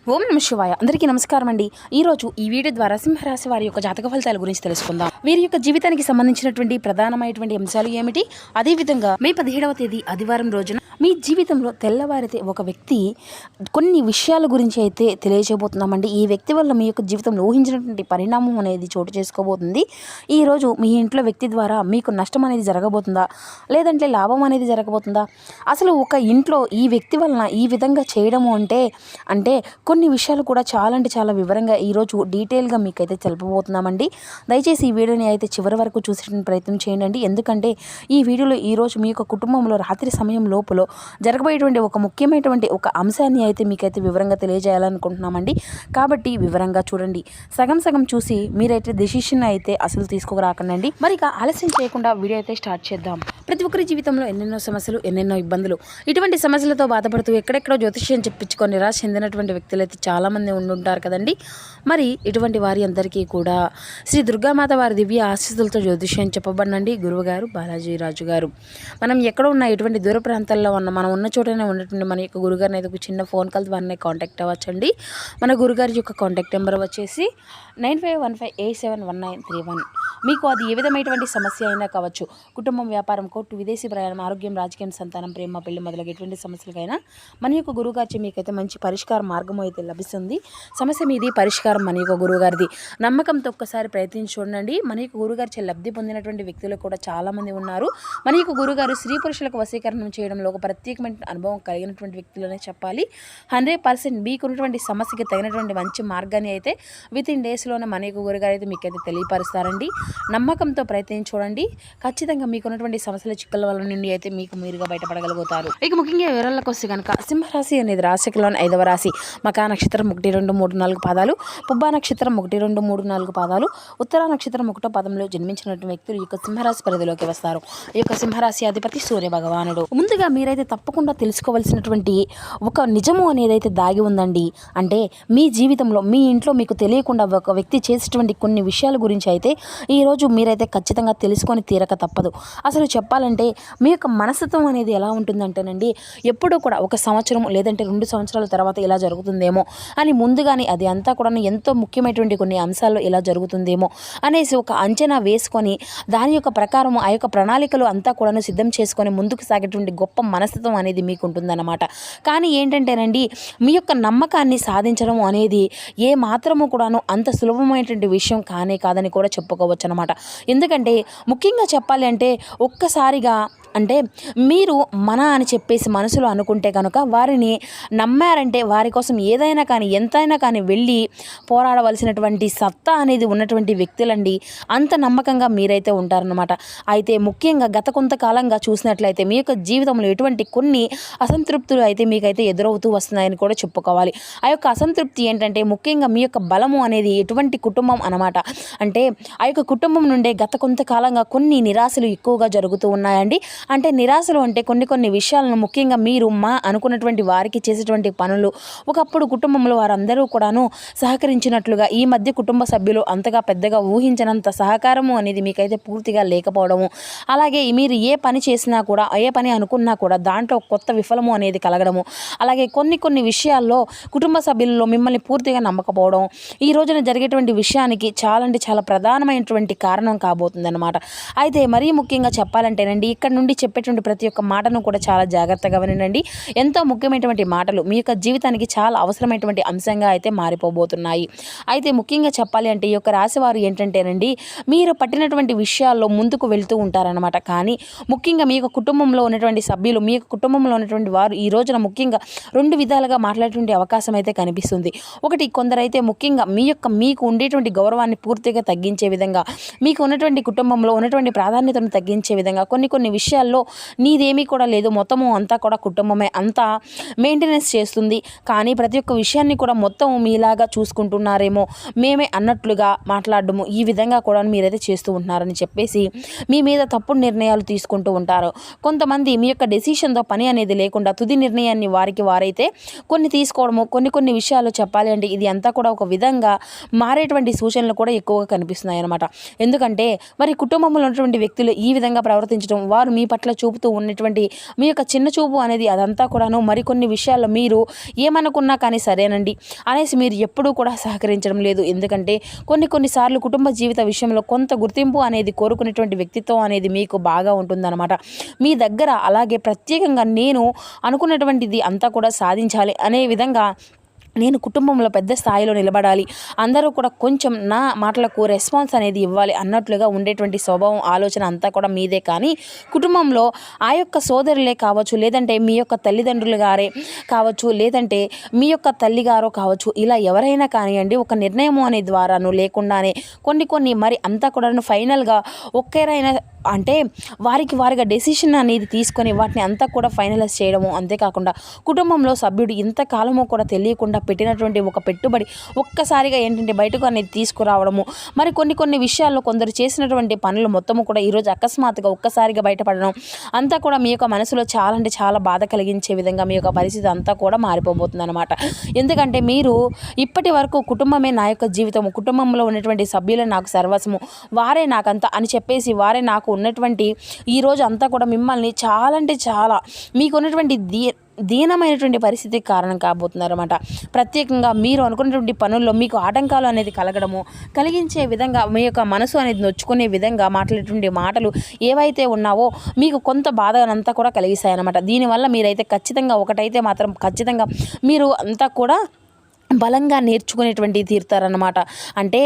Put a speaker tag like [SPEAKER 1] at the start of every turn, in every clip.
[SPEAKER 1] ఓం నమ శివాయ. అందరికీ నమస్కారం అండి. ఈరోజు ఈ వీడియో ద్వారా సింహరాశి వారి యొక్క జాతక ఫలితాల గురించి తెలుసుకుందాం. వీరి యొక్క జీవితానికి సంబంధించినటువంటి ప్రధానమైనటువంటి అంశాలు ఏమిటి, అదేవిధంగా మే 17వ తేదీ ఆదివారం రోజున మీ జీవితంలో తెల్లవారితే ఒక వ్యక్తి కొన్ని విషయాల గురించి అయితే తెలియజేయబోతున్నామండి. ఈ వ్యక్తి వల్ల మీ యొక్క జీవితంలో ఊహించినటువంటి పరిణామం అనేది చోటు చేసుకోబోతుంది. ఈరోజు మీ ఇంట్లో వ్యక్తి ద్వారా మీకు నష్టం అనేది జరగబోతుందా, లేదంటే లాభం అనేది జరగబోతుందా? అసలు ఒక ఇంట్లో ఈ వ్యక్తి వలన ఈ విధంగా చేయడము అంటే కొన్ని విషయాలు కూడా చాలా వివరంగా ఈరోజు డీటెయిల్గా మీకైతే తెలుపబోతున్నామండి. దయచేసి ఈ వీడియోని అయితే చివరి వరకు చూసేటువంటి ప్రయత్నం చేయండి. ఎందుకంటే ఈ వీడియోలో ఈరోజు మీ యొక్క కుటుంబంలో రాత్రి సమయం లోపల జరగబోయేటువంటి ఒక ముఖ్యమైనటువంటి ఒక అంశాన్ని అయితే మీకైతే వివరంగా తెలియజేయాలనుకుంటున్నామండి. కాబట్టి వివరంగా చూడండి. సగం చూసి మీరైతే డెసిషన్ అయితే అసలు తీసుకోరాకండి. మరి ఇక ఆలస్యం చేయకుండా వీడియో అయితే స్టార్ట్ చేద్దాం. ప్రతి ఒక్కరి జీవితంలో ఎన్నెన్నో సమస్యలు, ఎన్నెన్నో ఇబ్బందులు, ఇటువంటి సమస్యలతో బాధపడుతూ ఎక్కడెక్కడో జ్యోతిష్యం చెప్పించుకొని నిరాశ చెందినటువంటి వ్యక్తులు అయితే చాలామంది ఉండుంటారు కదండి. మరి ఇటువంటి వారి అందరికీ కూడా శ్రీ దుర్గామాత వారి దివ్య ఆశీస్సులతో జ్యోతిష్యం చెప్పబడినండి గురువుగారు బాలాజీ రాజు గారు. మనం ఎక్కడ ఉన్న ఎటువంటి దూర ప్రాంతాల్లో మనం ఉన్న చోటనే ఉన్నటువంటి మన యొక్క గురుగారిని అయితే ఒక చిన్న ఫోన్ కాల్ ద్వారా కాంటాక్ట్ అవ్వచ్చండి. మన గురుగారి యొక్క కాంటాక్ట్ నెంబర్ వచ్చేసి 9515871931. మీకు అది ఏ విధమైనటువంటి సమస్య అయినా కావచ్చు, కుటుంబం, వ్యాపారం, కోర్టు, విదేశీ ప్రయాణం, ఆరోగ్యం, రాజకీయం, సంతానం, ప్రేమ, పెళ్లి మొదలగు ఎటువంటి సమస్యలకైనా మన యొక్క గురువుగారి మీకైతే మంచి పరిష్కార మార్గం అయితే లభిస్తుంది. సమస్య మీది, పరిష్కారం మన యొక్క గురువుగారిది. నమ్మకంతో ఒక్కసారి ప్రయత్నించి చూడండి. మన యొక్క గురువుగారి లబ్ధి పొందినటువంటి వ్యక్తులు కూడా చాలామంది ఉన్నారు. మన యొక్క గురువుగారు స్త్రీ పురుషులకు వశీకరణం చేయడంలో ఒక ప్రత్యేకమైన అనుభవం కలిగినటువంటి వ్యక్తులనే చెప్పాలి. 100% మీకున్నటువంటి సమస్యకి తగినటువంటి మంచి మార్గాన్ని అయితే వితిన్ డేస్లోనే మన యొక్క గురువుగారు అయితే మీకైతే తెలియపరుస్తారండి. నమ్మకంతో ప్రయత్నం చూడండి. ఖచ్చితంగా మీకున్నటువంటి సమస్యల చిక్కల వల్ల నుండి అయితే మీకు మీరుగా బయటపడగలుగుతారు. ఇక ముఖ్యంగా వివరాలకు వస్తే కనుక సింహరాశి అనేది రాశిలోని 5వ రాశి. మకా నక్షత్రం 1, 2, 3, 4 పాదాలు, పుబ్బా నక్షత్రం 1, 2, 3, 4 పాదాలు, ఉత్తరా నక్షత్రం 1వ పాదంలో జన్మించినటువంటి వ్యక్తులు ఈ యొక్క సింహరాశి పరిధిలోకి వస్తారు. ఈ యొక్క సింహరాశి అధిపతి సూర్య భగవానుడు. ముందుగా మీరైతే తప్పకుండా తెలుసుకోవాల్సినటువంటి ఒక నిజము అనేది అయితే దాగి ఉందండి. అంటే మీ జీవితంలో మీ ఇంట్లో మీకు తెలియకుండా ఒక వ్యక్తి చేసేటువంటి కొన్ని విషయాల గురించి అయితే ఈరోజు మీరైతే ఖచ్చితంగా తెలుసుకొని తీరక తప్పదు. అసలు చెప్పాలంటే మీ యొక్క మనస్తత్వం అనేది ఎలా ఉంటుందంటేనండి, ఎప్పుడూ కూడా ఒక సంవత్సరం లేదంటే 2 సంవత్సరాల తర్వాత ఇలా జరుగుతుందేమో అని ముందుగానే అది అంతా కూడా ఎంతో ముఖ్యమైనటువంటి కొన్ని అంశాల్లో ఇలా జరుగుతుందేమో అనేసి ఒక అంచనా వేసుకొని దాని యొక్క ప్రకారం ఆ యొక్క ప్రణాళికలు అంతా కూడా సిద్ధం చేసుకొని ముందుకు సాగేటువంటి గొప్ప మనస్తత్వం అనేది మీకు ఉంటుందన్నమాట. కానీ ఏంటంటేనండి, మీ యొక్క నమ్మకాన్ని సాధించడం అనేది ఏ మాత్రము కూడాను అంత సులభమైనటువంటి విషయం కాదని కూడా చెప్పుకోవచ్చు అనమాట. ఎందుకంటే ముఖ్యంగా చెప్పాలి అంటే ఒక్కసారిగా అంటే మీరు అని చెప్పేసి మనసులో అనుకుంటే కనుక వారిని నమ్మారంటే వారి కోసం ఏదైనా కానీ ఎంతైనా కానీ వెళ్ళి పోరాడవలసినటువంటి సత్తా అనేది ఉన్నటువంటి వ్యక్తులండి. అంత నమ్మకంగా మీరైతే ఉంటారన్నమాట. అయితే ముఖ్యంగా గత కొంతకాలంగా చూసినట్లయితే మీ యొక్క జీవితంలో ఎటువంటి కొన్ని అసంతృప్తులు అయితే మీకైతే ఎదురవుతూ వస్తున్నాయని కూడా చెప్పుకోవాలి. ఆ యొక్క అసంతృప్తి ఏంటంటే ముఖ్యంగా మీ యొక్క బలము అనేది ఎటువంటి కుటుంబం అన్నమాట. అంటే ఆ యొక్క కుటుంబం నుండే గత కొంతకాలంగా కొన్ని నిరాశలు ఎక్కువగా జరుగుతూ ఉన్నాయండి. అంటే నిరాశలు అంటే కొన్ని విషయాలను ముఖ్యంగా మీరు అనుకున్నటువంటి వారికి చేసేటువంటి పనులు ఒకప్పుడు కుటుంబంలో వారందరూ కూడాను సహకరించినట్లుగా ఈ మధ్య కుటుంబ సభ్యులు అంతగా పెద్దగా ఊహించినంత సహకారము అనేది మీకైతే పూర్తిగా లేకపోవడము, అలాగే మీరు ఏ పని చేసినా కూడా ఏ పని అనుకున్నా కూడా దాంట్లో కొత్త విఫలము అనేది కలగడము, అలాగే కొన్ని విషయాల్లో కుటుంబ సభ్యుల్లో మిమ్మల్ని పూర్తిగా నమ్మకపోవడం ఈ రోజున జరిగేటువంటి విషయానికి చాలా ప్రధానమైనటువంటి కారణం కాబోతుందన్నమాట. అయితే మరీ ముఖ్యంగా చెప్పాలంటేనండి, ఇక్కడ నుండి చెప్పేటువంటి ప్రతి ఒక్క మాటను కూడా చాలా జాగ్రత్తగా వినండి. ఎంతో ముఖ్యమైనటువంటి మాటలు మీ యొక్క జీవితానికి చాలా అవసరమైనటువంటి అంశంగా అయితే మారిపోబోతున్నాయి. అయితే ముఖ్యంగా చెప్పాలి అంటే ఈ యొక్క రాశివారు ఏంటంటేనండి, మీరు పట్టినటువంటి విషయాల్లో ముందుకు వెళ్తూ ఉంటారనమాట. కానీ ముఖ్యంగా మీ యొక్క కుటుంబంలో ఉన్నటువంటి సభ్యులు, మీ యొక్క కుటుంబంలో ఉన్నటువంటి వారు ఈ రోజున ముఖ్యంగా 2 విధాలుగా మాట్లాడేటువంటి అవకాశం అయితే కనిపిస్తుంది. ఒకటి, కొందరైతే ముఖ్యంగా మీకు ఉండేటువంటి గౌరవాన్ని పూర్తిగా తగ్గించే విధంగా, మీకు ఉన్నటువంటి కుటుంబంలో ఉన్నటువంటి ప్రాధాన్యతను తగ్గించే విధంగా కొన్ని విషయాల్లో నీదేమీ కూడా లేదు, మొత్తము అంతా కూడా కుటుంబమే అంతా మెయింటెనెన్స్ చేస్తుంది, కానీ ప్రతి ఒక్క విషయాన్ని కూడా మొత్తం మీలాగా చూసుకుంటున్నారేమో మేమే అన్నట్లుగా మాట్లాడడము ఈ విధంగా కూడా మీరైతే చేస్తూ ఉంటున్నారని చెప్పేసి మీ మీద తప్పుడు నిర్ణయాలు తీసుకుంటూ ఉంటారు. కొంతమంది మీ యొక్క డెసిషన్ డెసిషన్తో పని అనేది లేకుండా తుది నిర్ణయాన్ని వారికి వారైతే తీసుకోవడము, కొన్ని విషయాలు చెప్పాలి అంటే ఇది అంతా కూడా ఒక విధంగా మారేటువంటి సూచనలు కూడా ఎక్కువగా కనిపిస్తున్నాయి అన్నమాట. ఎందుకంటే మరి కుటుంబంలో ఉన్నటువంటి వ్యక్తులు ఈ విధంగా ప్రవర్తించడం, వారు మీ పట్ల చూపుతూ ఉన్నటువంటి మీ యొక్క చిన్న చూపు అనేది అదంతా కూడాను మరికొన్ని విషయాల్లో మీరు ఏమనుకున్నా కానీ సరేనండి అనేసి మీరు ఎప్పుడూ కూడా సహకరించడం లేదు. ఎందుకంటే కొన్నిసార్లు కుటుంబ జీవిత విషయంలో కొంత గుర్తింపు అనేది కోరుకునేటువంటి వ్యక్తిత్వం అనేది మీకు బాగా ఉంటుందన్నమాట. మీ దగ్గర అలాగే ప్రత్యేకంగా నేను అనుకున్నటువంటిది అంతా కూడా సాధించాలి అనే విధంగా, నేను కుటుంబంలో పెద్ద స్థాయిలో నిలబడాలి, అందరూ కూడా కొంచెం నా మాటలకు రెస్పాన్స్ అనేది ఇవ్వాలి అన్నట్లుగా ఉండేటువంటి స్వభావం, ఆలోచన అంతా కూడా మీదే. కానీ కుటుంబంలో ఆ యొక్క సోదరులే కావచ్చు, లేదంటే మీ యొక్క తల్లిదండ్రులు గారే కావచ్చు, లేదంటే మీ యొక్క తల్లిగారో కావచ్చు, ఇలా ఎవరైనా కానివ్వండి ఒక నిర్ణయం అనే ద్వారాను లేకుండానే కొన్ని మరి అంతా కూడా ఫైనల్గా ఒక్కరైనా అంటే వారిగా డెసిషన్ అనేది తీసుకొని వాటిని అంతా కూడా ఫైనలైజ్ చేయడము. అంతేకాకుండా కుటుంబంలో సభ్యుడు ఇంతకాలము కూడా తెలియకుండా పెట్టినటువంటి ఒక పెట్టుబడి ఒక్కసారిగా ఏంటంటే బయటకు అనేది తీసుకురావడము. మరి కొన్ని విషయాల్లో కొందరు చేసినటువంటి పనులు మొత్తము కూడా ఈరోజు అకస్మాత్తుగా ఒక్కసారిగా బయటపడడం అంతా కూడా మీ యొక్క మనసులో చాలా అంటే చాలా బాధ కలిగించే విధంగా మీ యొక్క పరిస్థితి అంతా కూడా మారిపోబోతుంది అనమాట. ఎందుకంటే మీరు ఇప్పటి వరకు కుటుంబమే నా యొక్క జీవితము, కుటుంబంలో ఉన్నటువంటి సభ్యులే నాకు సర్వస్వము, వారే నాకంతా అని చెప్పేసి వారే నాకు ఉన్నటువంటి ఈరోజు అంతా కూడా మిమ్మల్ని చాలా అంటే చాలా మీకున్నటువంటి దీనమైనటువంటి పరిస్థితికి కారణం కాబోతున్నారన్నమాట. ప్రత్యేకంగా మీరు అనుకున్నటువంటి పనుల్లో మీకు ఆటంకాలు అనేది కలిగించే విధంగా మీ యొక్క మనసు అనేది నొచ్చుకునే విధంగా మాట్లాడేటువంటి మాటలు ఏవైతే ఉన్నావో మీకు కొంత బాధనంతా కూడా కలిగిస్తాయన్నమాట. దీనివల్ల మీరైతే ఖచ్చితంగా ఒకటైతే మాత్రం ఖచ్చితంగా మీరు అంతా కూడా బలంగా నేర్చుకునేటువంటి తీరుతారన్నమాట. అంటే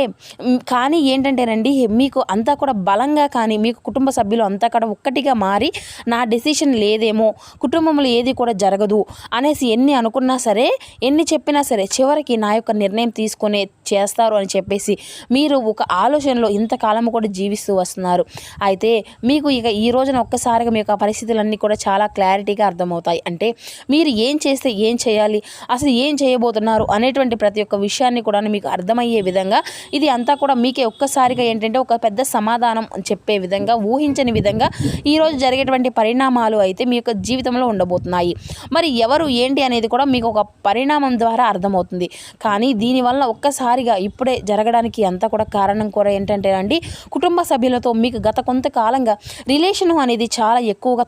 [SPEAKER 1] కానీ ఏంటంటేనండి మీకు అంతా కూడా బలంగా కానీ మీకు కుటుంబ సభ్యులు అంతా కూడా ఒక్కటిగా మారి నా డెసిషన్ లేదేమో, కుటుంబంలో ఏది కూడా జరగదు అనేసి ఎన్ని అనుకున్నా సరే, ఎన్ని చెప్పినా సరే చివరికి నా యొక్క నిర్ణయం తీసుకునే చేస్తారు అని చెప్పేసి మీరు ఒక ఆలోచనలో ఇంతకాలం కూడా జీవిస్తూ వస్తున్నారు. అయితే మీకు ఇక ఈ రోజున ఒక్కసారిగా మీ యొక్క పరిస్థితులన్నీ కూడా చాలా క్లారిటీగా అర్థమవుతాయి. అంటే మీరు ఏం చేస్తే ఏం చేయాలి, అసలు ఏం చేయబోతున్నారు అనేటువంటి ప్రతి ఒక్క విషయాన్ని కూడా మీకు అర్థమయ్యే విధంగా ఇది అంతా కూడా మీకే ఒక్కసారిగా ఏంటంటే ఒక పెద్ద సమాధానం చెప్పే విధంగా, ఊహించని విధంగా ఈరోజు జరిగేటువంటి పరిణామాలు అయితే మీ యొక్క జీవితంలో ఉండబోతున్నాయి. మరి ఎవరు ఏంటి అనేది కూడా మీకు ఒక పరిణామం ద్వారా అర్థమవుతుంది. కానీ దీనివల్ల ఒక్కసారిగా ఇప్పుడే జరగడానికి అంతా కూడా కారణం కూడా ఏంటంటే అండి, కుటుంబ సభ్యులతో మీకు గత కొంతకాలంగా రిలేషన్ అనేది చాలా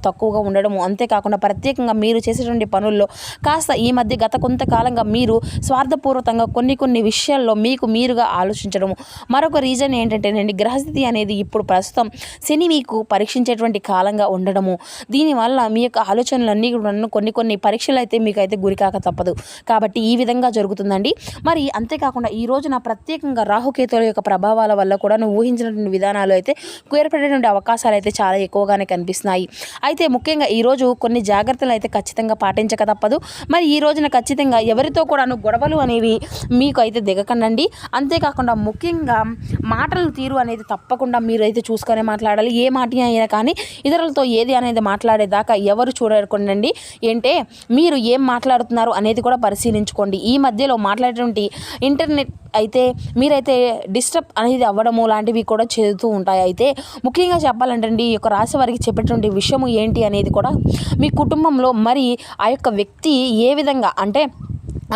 [SPEAKER 1] తక్కువగా ఉండడము. అంతేకాకుండా ప్రత్యేకంగా మీరు చేసేటువంటి పనుల్లో కాస్త ఈ మధ్య గత కొంతకాలంగా మీరు స్వార్థపూర్వకంగా కొన్ని విషయాల్లో మీరుగా ఆలోచించడము. మరొక రీజన్ ఏంటంటేనండి, గ్రహస్థితి అనేది ఇప్పుడు ప్రస్తుతం శని మీకు పరీక్షించేటువంటి కాలంగా ఉండడము. దీనివల్ల మీ యొక్క ఆలోచనలన్నీ కూడా కొన్ని పరీక్షలు అయితే మీకైతే గురికాక తప్పదు. కాబట్టి ఈ విధంగా జరుగుతుందండి. మరి అంతేకాకుండా ఈ రోజున ప్రత్యేకంగా రాహుకేతుల యొక్క ప్రభావాల వల్ల కూడా ఊహించినటువంటి విధానాలు అయితే ఏర్పడేటువంటి అవకాశాలు అయితే చాలా ఎక్కువగానే కనిపిస్తున్నాయి. అయితే ముఖ్యంగా ఈరోజు కొన్ని జాగ్రత్తలు అయితే ఖచ్చితంగా పాటించక తప్పదు. మరి ఈ రోజున ఖచ్చితంగా ఎవరితో కూడా గొడవలు అనేవి మీకు అయితే దిగకండి. అంతేకాకుండా ముఖ్యంగా మాటల తీరు అనేది తప్పకుండా మీరైతే చూసుకొని మాట్లాడాలి. ఏ మాట అయినా కానీ ఇతరులతో ఏది అనేది మాట్లాడేదాకా ఎవరు చూడకుండండి. ఏంటే మీరు ఏం మాట్లాడుతున్నారు అనేది కూడా పరిశీలించుకోండి. ఈ మధ్యలో మాట్లాడేటువంటి ఇంటర్నెట్ అయితే మీరైతే డిస్టర్బ్ అనేది అవ్వడము లాంటివి కూడా చేస్తూ ఉంటాయి. అయితే ముఖ్యంగా చెప్పాలంటే ఈ యొక్క రాశి వారికి చెప్పేటువంటి విషయము ఏంటి అనేది కూడా మీ కుటుంబంలో మరి ఆ యొక్క వ్యక్తి ఏ విధంగా అంటే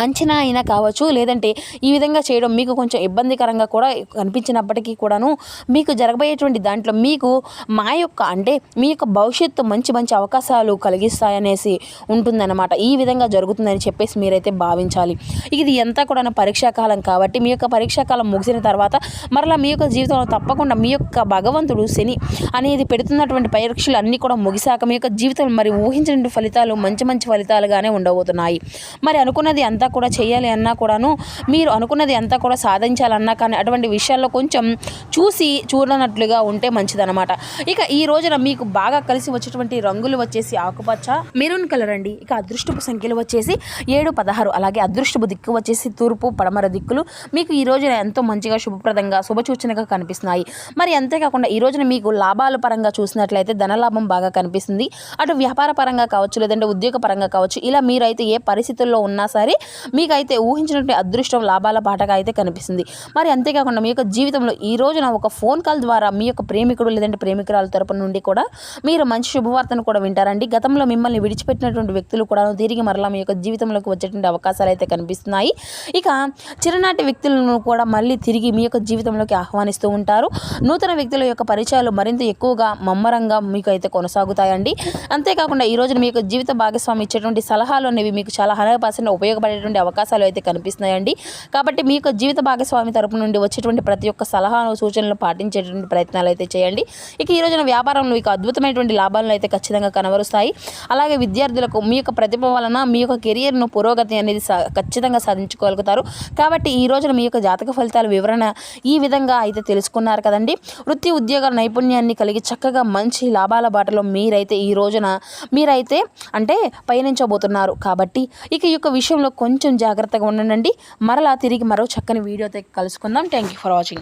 [SPEAKER 1] అంచనా అయినా కావచ్చు, లేదంటే ఈ విధంగా చేయడం మీకు కొంచెం ఇబ్బందికరంగా కూడా కనిపించినప్పటికీ కూడాను మీకు జరగబోయేటువంటి దాంట్లో మీకు మీ యొక్క భవిష్యత్తు మంచి అవకాశాలు కలిగిస్తాయనేసి ఉంటుందన్నమాట. ఈ విధంగా జరుగుతుందని చెప్పేసి మీరైతే భావించాలి. ఇది అంతా కూడా పరీక్షాకాలం కాబట్టి మీ యొక్క పరీక్షాకాలం ముగిసిన తర్వాత మరలా మీ యొక్క జీవితంలో తప్పకుండా మీ యొక్క భగవంతుడు శని అనేది పెడుతున్నటువంటి పరీక్షలు అన్నీ కూడా ముగిశాక మీ యొక్క జీవితం మరి ఊహించిన ఫలితాలు మంచి ఫలితాలుగానే ఉండబోతున్నాయి. మరి అనుకున్నది అంతా కూడా చేయాలి అన్నా కూడాను, మీరు అనుకున్నది అంతా కూడా సాధించాలన్నా కానీ అటువంటి విషయాల్లో కొంచెం చూడనట్లుగా ఉంటే మంచిదన్నమాట. ఇక ఈ రోజున మీకు బాగా కలిసి వచ్చేటువంటి రంగులు వచ్చేసి ఆకుపచ్చ, మెరూన్ కలర్ అండి. ఇక అదృష్టపు సంఖ్యలు వచ్చేసి 7, 16. అలాగే అదృష్టపు దిక్కు వచ్చేసి తూర్పు, పడమర దిక్కులు మీకు ఈ రోజున ఎంతో మంచిగా శుభప్రదంగా శుభసూచనగా కనిపిస్తున్నాయి. మరి అంతేకాకుండా ఈ రోజున మీకు లాభాల పరంగా చూసినట్లయితే ధనలాభం బాగా కనిపిస్తుంది. అటు వ్యాపార పరంగా కావచ్చు, లేదంటే ఉద్యోగ పరంగా కావచ్చు, ఇలా మీరైతే ఏ పరిస్థితుల్లో ఉన్నా సరే మీకైతే ఊహించినటువంటి అదృష్టం లాభాల బాటగా అయితే కనిపిస్తుంది. మరి అంతేకాకుండా మీ యొక్క జీవితంలో ఈ రోజున ఒక ఫోన్ కాల్ ద్వారా మీ యొక్క ప్రేమికుడు లేదంటే ప్రేమికురాల తరపు నుండి కూడా మీరు మంచి శుభవార్తను కూడా వింటారండి. గతంలో మిమ్మల్ని విడిచిపెట్టినటువంటి వ్యక్తులు కూడా తిరిగి మరలా మీ యొక్క జీవితంలోకి వచ్చేటువంటి అవకాశాలు అయితే కనిపిస్తున్నాయి. ఇక చిరనాటి వ్యక్తులను కూడా మళ్ళీ తిరిగి మీ యొక్క జీవితంలోకి ఆహ్వానిస్తూ ఉంటారు. నూతన వ్యక్తుల యొక్క పరిచయాలు మరింత ఎక్కువగా మమ్మరంగా మీకు అయితే కొనసాగుతాయండి. అంతేకాకుండా ఈ రోజున మీ యొక్క జీవిత భాగస్వామి ఇచ్చేటువంటి సలహాలు అనేవి మీకు చాలా 100% ఉపయోగపడేటువంటి అవకాశాలు అయితే కనిపిస్తున్నాయండి. కాబట్టి మీ యొక్క జీవిత భాగస్వామి తరపు నుండి వచ్చేటువంటి ప్రతి ఒక్క సలహాను సూచనలు పాటించేటువంటి ప్రయత్నాలు అయితే చేయండి. ఇక ఈ రోజున వ్యాపారంలో మీకు అద్భుతమైనటువంటి లాభాలను అయితే ఖచ్చితంగా కనబరుస్తాయి. అలాగే విద్యార్థులకు మీ యొక్క ప్రతిభ వలన మీ యొక్క కెరియర్ను పురోగతి అనేది ఖచ్చితంగా సాధించుకోగలుగుతారు. కాబట్టి ఈ రోజున మీ యొక్క జాతక ఫలితాల వివరణ ఈ విధంగా అయితే తెలుసుకున్నారు కదండి. వృత్తి ఉద్యోగ నైపుణ్యాన్ని కలిగి చక్కగా మంచి లాభాల బాటలో ఈ రోజున మీరైతే అంటే పయనించబోతున్నారు. కాబట్టి ఇక ఈ యొక్క విషయంలో కొంచెం జాగ్రత్తగా ఉండండి. మరలా తిరిగి మరో చక్కని వీడియోతో కలుసుకుందాం. Thank you for watching.